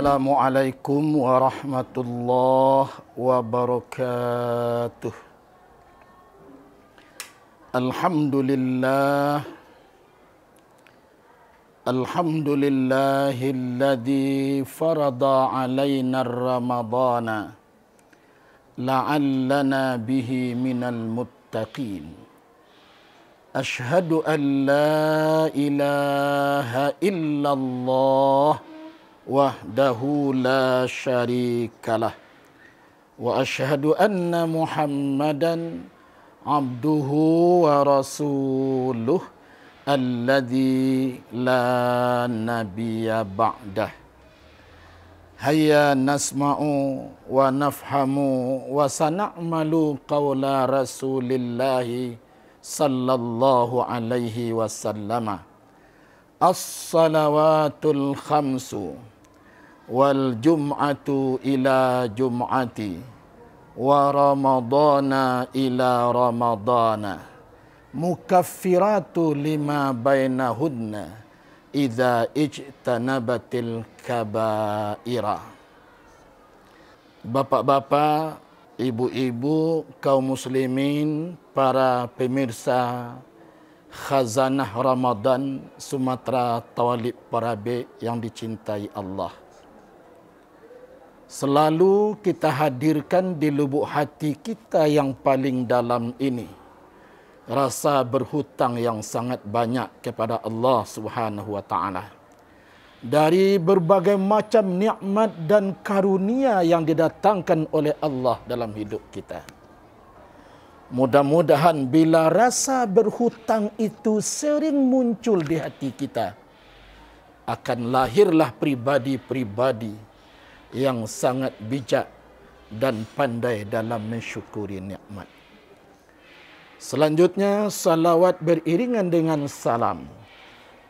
Assalamualaikum warahmatullahi wabarakatuh. Alhamdulillahilladzi farada alaina ramadana la'allana bihi minal muttaqin. Ashhadu an la ilaha illallah wahdahu la syarikalah wa ashhadu anna Muhammadan abduhu wa rasuluh alladzi la nabiyya ba'dah. Hayya nasma'u wa nafhamu wa sana'malu qawla rasulillahi sallallahu alaihi wasallam. As-salawatul khamsu wal jum'atu ila jum'ati wa ramadana ila ramadana mukaffiratu lima bainahunna idza ijtanabatil kabaira. Bapak-bapak, ibu-ibu, kaum muslimin, para pemirsa Khazanah Ramadan Sumatera Tawalib Parabe yang dicintai Allah. Selalu kita hadirkan di lubuk hati kita yang paling dalam ini rasa berhutang yang sangat banyak kepada Allah Subhanahu wa taala. Dari berbagai macam nikmat dan karunia yang didatangkan oleh Allah dalam hidup kita. Mudah-mudahan bila rasa berhutang itu sering muncul di hati kita, akan lahirlah pribadi-pribadi yang sangat bijak dan pandai dalam mensyukuri nikmat. Selanjutnya, salawat beriringan dengan salam.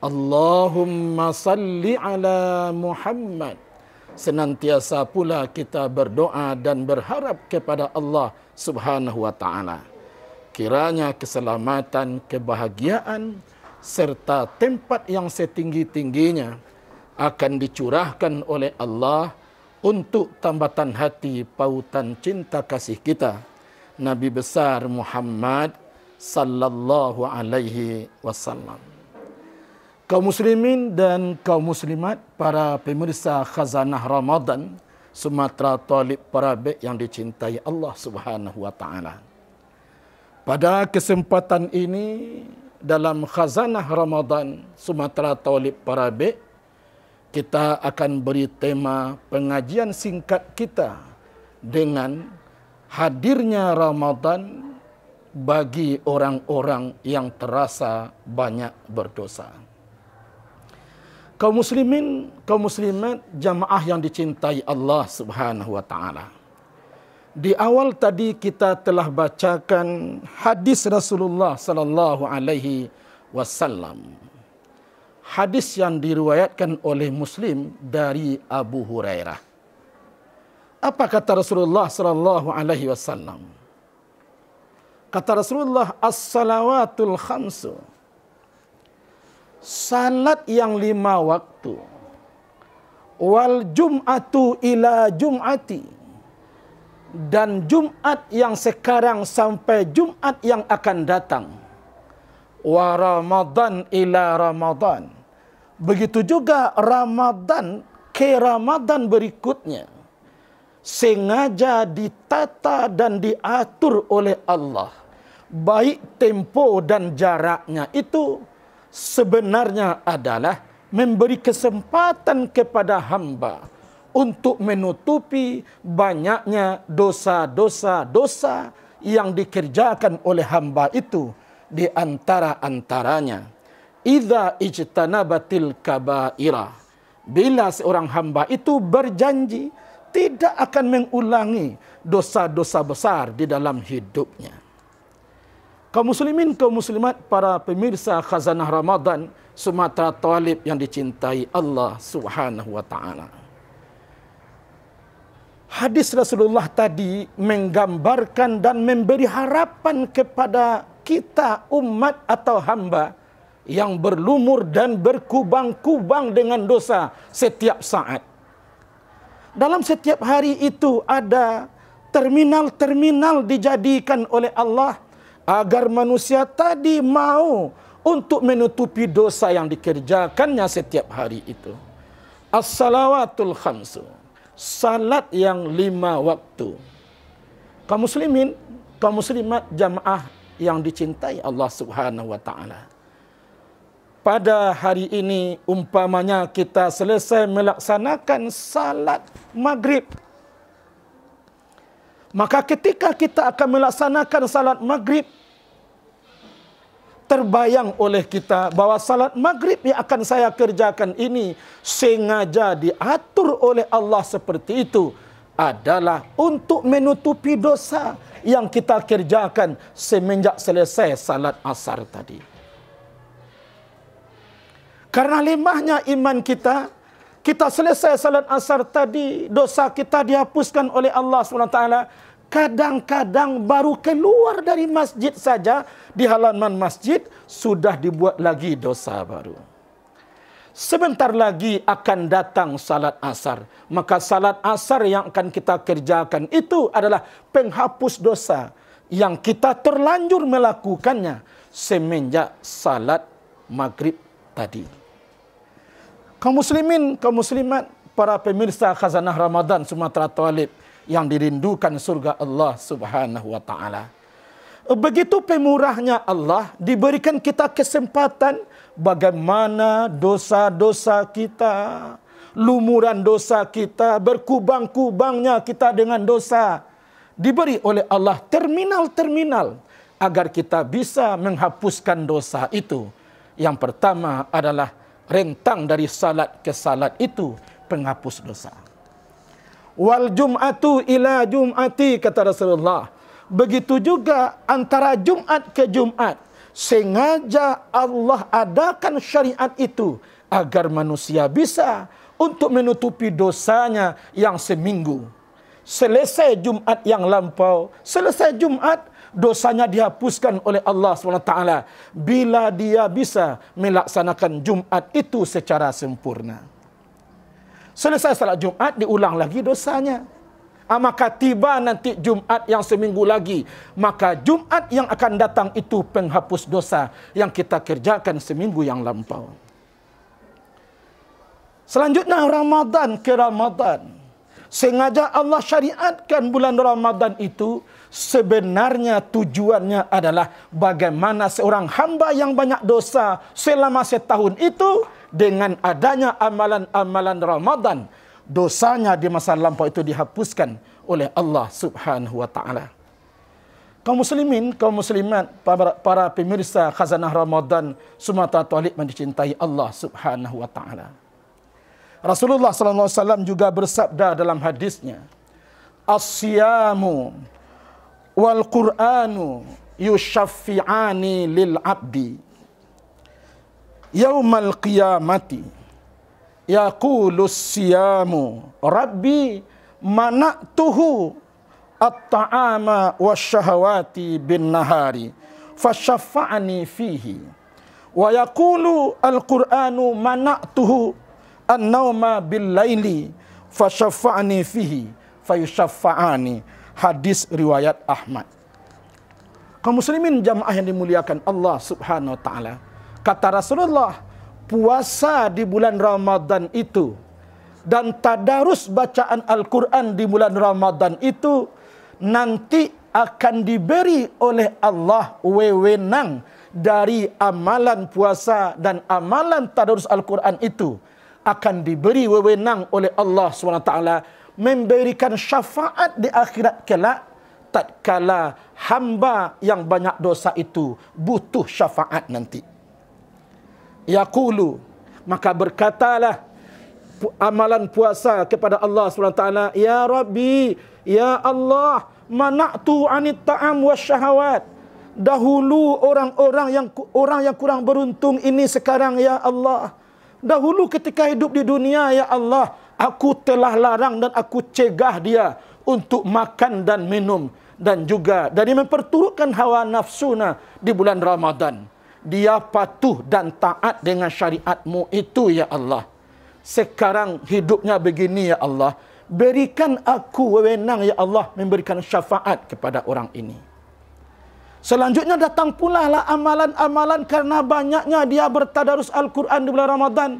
Allahumma salli ala Muhammad. Senantiasa pula kita berdoa dan berharap kepada Allah Subhanahu wa taala, kiranya keselamatan, kebahagiaan serta tempat yang setinggi-tingginya akan dicurahkan oleh Allah untuk tambatan hati pautan cinta kasih kita Nabi besar Muhammad sallallahu alaihi wasallam. Kaum muslimin dan kaum muslimat, para pemirsa Khazanah Ramadan Sumatera Tawalib Parabe yang dicintai Allah Subhanahu wa taala. Pada kesempatan ini dalam Khazanah Ramadan Sumatera Tawalib Parabe, kita akan beri tema pengajian singkat kita dengan hadirnya Ramadan bagi orang-orang yang terasa banyak berdosa. Kaum muslimin, kaum muslimat, jamaah yang dicintai Allah Subhanahu wa taala. Di awal tadi kita telah bacakan hadis Rasulullah sallallahu alaihi wasallam. Hadis yang diriwayatkan oleh Muslim dari Abu Hurairah. Apa kata Rasulullah sallallahu alaihi wasallam? Kata Rasulullah, as-salawatul khamsu. Salat yang 5 waktu. Wal jum'atu ila jum'ati. Dan Jumat yang sekarang sampai Jumat yang akan datang. Wa Ramadan ila Ramadan. Begitu juga Ramadan ke Ramadan berikutnya. Sengaja ditata dan diatur oleh Allah. Baik tempo dan jaraknya itu sebenarnya adalah memberi kesempatan kepada hamba untuk menutupi banyaknya dosa-dosa yang dikerjakan oleh hamba itu. Di antara-antaranya, idza ijtanabatil kabaira, bila seorang hamba itu berjanji tidak akan mengulangi dosa-dosa besar di dalam hidupnya. Kaum muslimin, kaum muslimat, para pemirsa Khazanah Ramadan Sumatera Tawalib yang dicintai Allah Subhanahu wa taala. Hadis Rasulullah tadi menggambarkan dan memberi harapan kepada kita umat atau hamba yang berlumur dan berkubang-kubang dengan dosa setiap saat. Dalam setiap hari itu ada terminal-terminal dijadikan oleh Allah agar manusia tadi mau untuk menutupi dosa yang dikerjakannya setiap hari itu. As-salawatul khamsu, salat yang 5 waktu. Kaum muslimin, kaum muslimat jamaah yang dicintai Allah Subhanahu wa taala. Pada hari ini umpamanya kita selesai melaksanakan salat maghrib. Maka ketika kita akan melaksanakan salat maghrib, terbayang oleh kita bahawa salat maghrib yang akan saya kerjakan ini sengaja diatur oleh Allah seperti itu adalah untuk menutupi dosa yang kita kerjakan semenjak selesai salat asar tadi. Karena lemahnya iman kita, kita selesai salat asar tadi, dosa kita dihapuskan oleh Allah SWT. Kadang-kadang baru keluar dari masjid saja, di halaman masjid sudah dibuat lagi dosa baru. Sebentar lagi akan datang salat asar. Maka salat asar yang akan kita kerjakan itu adalah penghapus dosa yang kita terlanjur melakukannya semenjak salat maghrib tadi. Kaum muslimin, kaum muslimat, para pemirsa khazanah Ramadan Sumatera Talib yang dirindukan surga Allah Subhanahu wa taala. Begitu pemurahnya Allah, diberikan kita kesempatan bagaimana dosa-dosa kita, lumuran dosa kita, berkubang-kubangnya kita dengan dosa. Diberi oleh Allah terminal-terminal agar kita bisa menghapuskan dosa itu. Yang pertama adalah rentang dari salat ke salat itu penghapus dosa. Wal jum'atu ila jum'ati, kata Rasulullah. Begitu juga antara Jumat ke Jumat. Sengaja Allah adakan syariat itu agar manusia bisa untuk menutupi dosanya yang seminggu. Selesai Jumat yang lampau, selesai Jumat, dosanya dihapuskan oleh Allah SWT bila dia bisa melaksanakan Jumat itu secara sempurna. Selesai salat Jumat, diulang lagi dosanya. Maka tiba nanti Jumat yang seminggu lagi, maka Jumat yang akan datang itu penghapus dosa yang kita kerjakan seminggu yang lampau. Selanjutnya Ramadan ke Ramadan. Sengaja Allah syariatkan bulan Ramadan itu sebenarnya tujuannya adalah bagaimana seorang hamba yang banyak dosa selama setahun itu dengan adanya amalan-amalan Ramadan, dosanya di masa lampau itu dihapuskan oleh Allah Subhanahu wa taala. Kaum muslimin, kaum muslimat, para pemirsa khazanah Ramadan Sumatera Talib yang dicintai Allah Subhanahu wa taala. Rasulullah sallallahu alaihi wasallam juga bersabda dalam hadisnya, "As-siyamu wal Qur'anu yushaffi'ani lil 'abdi yaumal qiyamati yaqulu as-siyamu rabbi mana'tuhu at-ta'ama wasyahawati bin nahari fashaffa'ani fihi wa yaqulu al-Qur'anu mana'tuhu an-nauma bil-laili fashaffa'ani fihi fayushaffa'ani." Hadis riwayat Ahmad. Kaum muslimin jamaah yang dimuliakan Allah Subhanahu wa taala, kata Rasulullah, puasa di bulan Ramadan itu dan tadarus bacaan Al-Quran di bulan Ramadan itu nanti akan diberi oleh Allah wewenang dari amalan puasa dan amalan tadarus Al-Quran itu akan diberi wewenang oleh Allah SWT memberikan syafaat di akhirat kelak tatkala hamba yang banyak dosa itu butuh syafaat nanti. Yaqulu, maka berkatalah amalan puasa kepada Allah SWT, ya Rabbi, ya Allah, mana'tu 'anit ta'am wasyahawat. Dahulu orang yang kurang beruntung ini sekarang ya Allah. Dahulu ketika hidup di dunia ya Allah, aku telah larang dan aku cegah dia untuk makan dan minum dan juga dari memperturutkan hawa nafsuna di bulan Ramadan. Dia patuh dan taat dengan syariatmu itu ya Allah. Sekarang hidupnya begini ya Allah, berikan aku wewenang ya Allah memberikan syafaat kepada orang ini. Selanjutnya datang pula lah amalan-amalan karena banyaknya dia bertadarus Al-Quran di bulan Ramadan.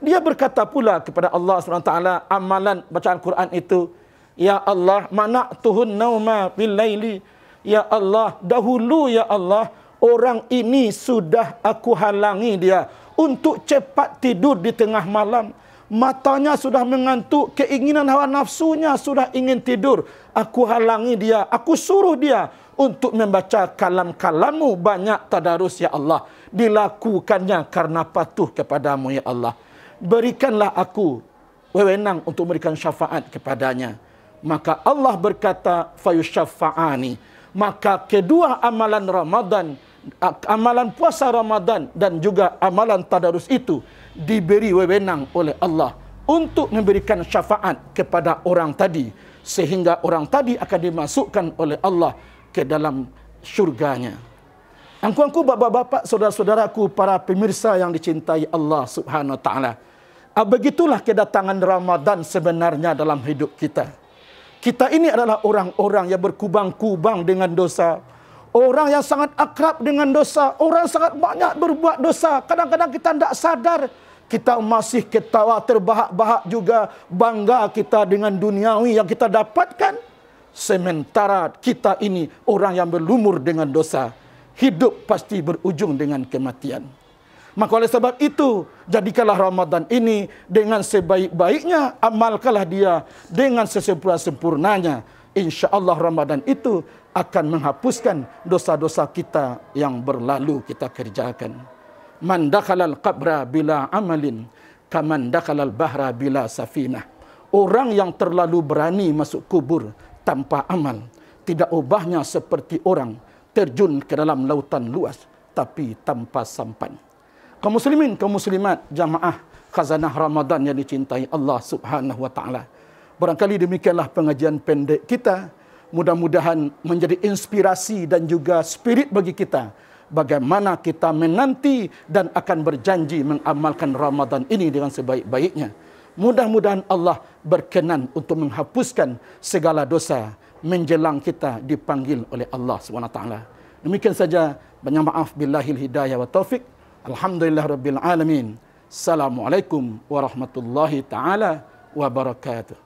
Dia berkata pula kepada Allah SWT, amalan bacaan Quran itu, ya Allah, mana'tuhun nauma bil laili. Ya Allah, dahulu ya Allah, orang ini sudah aku halangi dia untuk cepat tidur di tengah malam. Matanya sudah mengantuk, keinginan hawa nafsunya sudah ingin tidur. Aku halangi dia, aku suruh dia untuk membaca kalam-kalammu, banyak tadarus ya Allah. Dilakukannya karena patuh kepadamu ya Allah. Berikanlah aku wewenang untuk memberikan syafaat kepadanya. Maka Allah berkata, fayusyaffa'ani. Maka kedua amalan Ramadan, amalan puasa Ramadan dan juga amalan tadarus itu diberi wewenang oleh Allah untuk memberikan syafaat kepada orang tadi. Sehingga orang tadi akan dimasukkan oleh Allah ke dalam syurganya. Angku-angku, bapak-bapak, saudara-saudaraku, para pemirsa yang dicintai Allah Subhanahu wa taala. Begitulah kedatangan Ramadan sebenarnya dalam hidup kita. Kita ini adalah orang-orang yang berkubang-kubang dengan dosa. Orang yang sangat akrab dengan dosa. Orang sangat banyak berbuat dosa. Kadang-kadang kita tidak sadar. Kita masih ketawa terbahak-bahak juga. Bangga kita dengan duniawi yang kita dapatkan. Sementara kita ini orang yang berlumur dengan dosa. Hidup pasti berujung dengan kematian. Maka oleh sebab itu, jadikanlah Ramadan ini dengan sebaik-baiknya, amalkanlah dia dengan sesempurna-sempurnanya. InsyaAllah Ramadan itu akan menghapuskan dosa-dosa kita yang berlalu kita kerjakan. Man dakhalal qabra bila amalin, kaman dakhalal bahra bila safinah. Orang yang terlalu berani masuk kubur tanpa amal, tidak ubahnya seperti orang terjun ke dalam lautan luas, tapi tanpa sampan. Kaum muslimin, kaum muslimat, jamaah khazanah Ramadan yang dicintai Allah Subhanahu wa taala. Barangkali demikianlah pengajian pendek kita. Mudah-mudahan menjadi inspirasi dan juga spirit bagi kita bagaimana kita menanti dan akan berjanji mengamalkan Ramadan ini dengan sebaik-baiknya. Mudah-mudahan Allah berkenan untuk menghapuskan segala dosa menjelang kita dipanggil oleh Allah Subhanahu wa taala. Demikian saja, banyak maaf, billahil hidayah wa taufik. Alhamdulillah Rabbil Alamin. Assalamualaikum warahmatullahi ta'ala wabarakatuh.